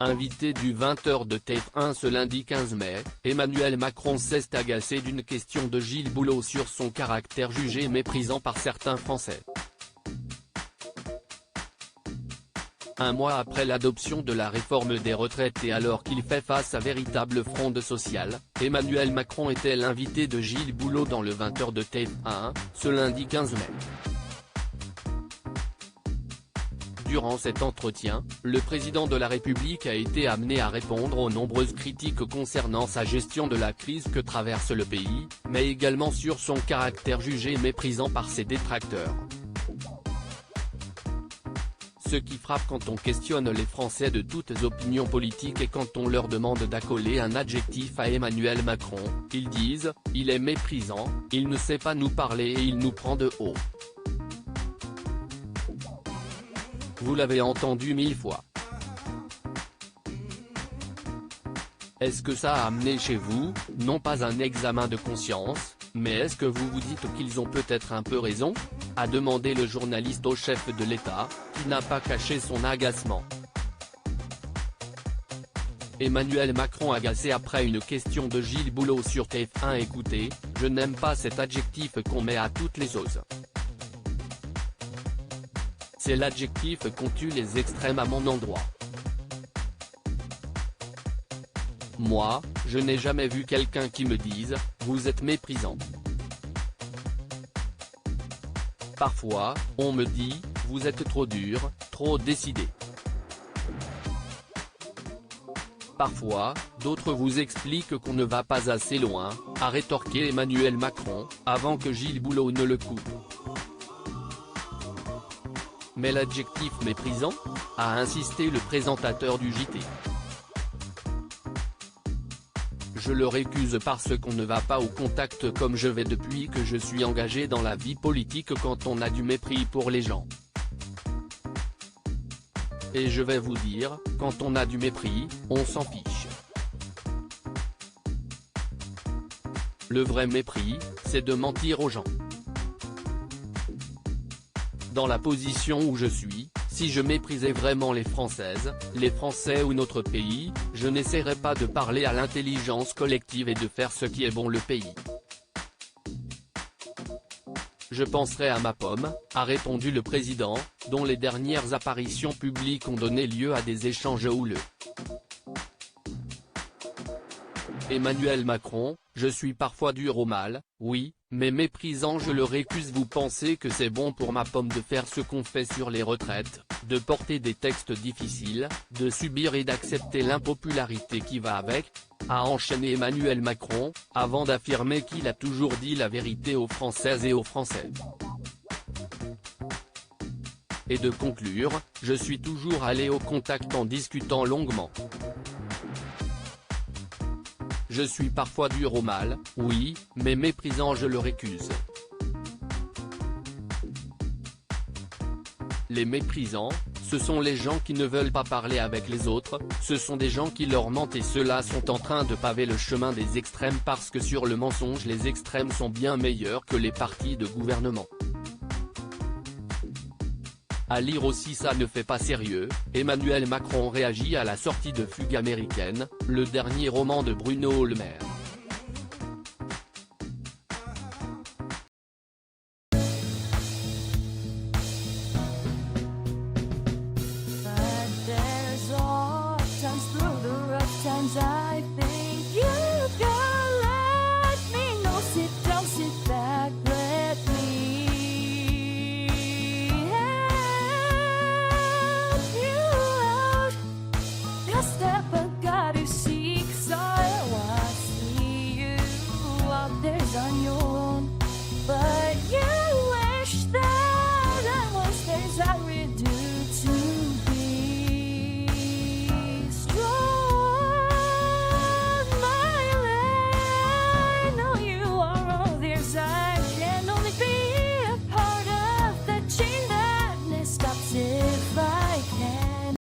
Invité du 20h de TF1 ce lundi 15 mai, Emmanuel Macron s'est agacé d'une question de Gilles Boulot sur son caractère jugé méprisant par certains Français. Un mois après l'adoption de la réforme des retraites et alors qu'il fait face à véritable fronde sociale, Emmanuel Macron était l'invité de Gilles Boulot dans le 20h de TF1, ce lundi 15 mai. Durant cet entretien, le président de la République a été amené à répondre aux nombreuses critiques concernant sa gestion de la crise que traverse le pays, mais également sur son caractère jugé méprisant par ses détracteurs. Ce qui frappe quand on questionne les Français de toutes opinions politiques et quand on leur demande d'accoler un adjectif à Emmanuel Macron, ils disent « il est méprisant, il ne sait pas nous parler et il nous prend de haut ». Vous l'avez entendu 1000 fois. Est-ce que ça a amené chez vous, non pas un examen de conscience, mais est-ce que vous vous dites qu'ils ont peut-être un peu raison ? A demandé le journaliste au chef de l'État, qui n'a pas caché son agacement. Emmanuel Macron agacé après une question de Gilles Boulot sur TF1. Écoutez, je n'aime pas cet adjectif qu'on met à toutes les choses. C'est l'adjectif qu'on tue les extrêmes à mon endroit. Moi, je n'ai jamais vu quelqu'un qui me dise « vous êtes méprisant ». Parfois, on me dit « vous êtes trop dur, trop décidé ». Parfois, d'autres vous expliquent qu'on ne va pas assez loin, a rétorqué Emmanuel Macron, avant que Gilles Boulot ne le coupe. Mais l'adjectif méprisant ? A insisté le présentateur du JT. Je le récuse parce qu'on ne va pas au contact comme je vais depuis que je suis engagé dans la vie politique quand on a du mépris pour les gens. Et je vais vous dire, quand on a du mépris, on s'en fiche. Le vrai mépris, c'est de mentir aux gens. Dans la position où je suis, si je méprisais vraiment les Françaises, les Français ou notre pays, je n'essaierais pas de parler à l'intelligence collective et de faire ce qui est bon le pays. Je penserais à ma pomme, a répondu le président, dont les dernières apparitions publiques ont donné lieu à des échanges houleux. Emmanuel Macron, je suis parfois dur au mal, oui, mais méprisant je le récuse. Vous pensez que c'est bon pour ma pomme de faire ce qu'on fait sur les retraites, de porter des textes difficiles, de subir et d'accepter l'impopularité qui va avec ? A enchaîné Emmanuel Macron, avant d'affirmer qu'il a toujours dit la vérité aux Françaises et aux Français. Et de conclure, je suis toujours allé au contact en discutant longuement. Je suis parfois dur au mal, oui, mais méprisant je le récuse. Les méprisants, ce sont les gens qui ne veulent pas parler avec les autres, ce sont des gens qui leur mentent et ceux-là sont en train de paver le chemin des extrêmes parce que sur le mensonge les extrêmes sont bien meilleurs que les partis de gouvernement. À lire aussi ça ne fait pas sérieux, Emmanuel Macron réagit à la sortie de Fugue américaine, le dernier roman de Bruno Le Maire.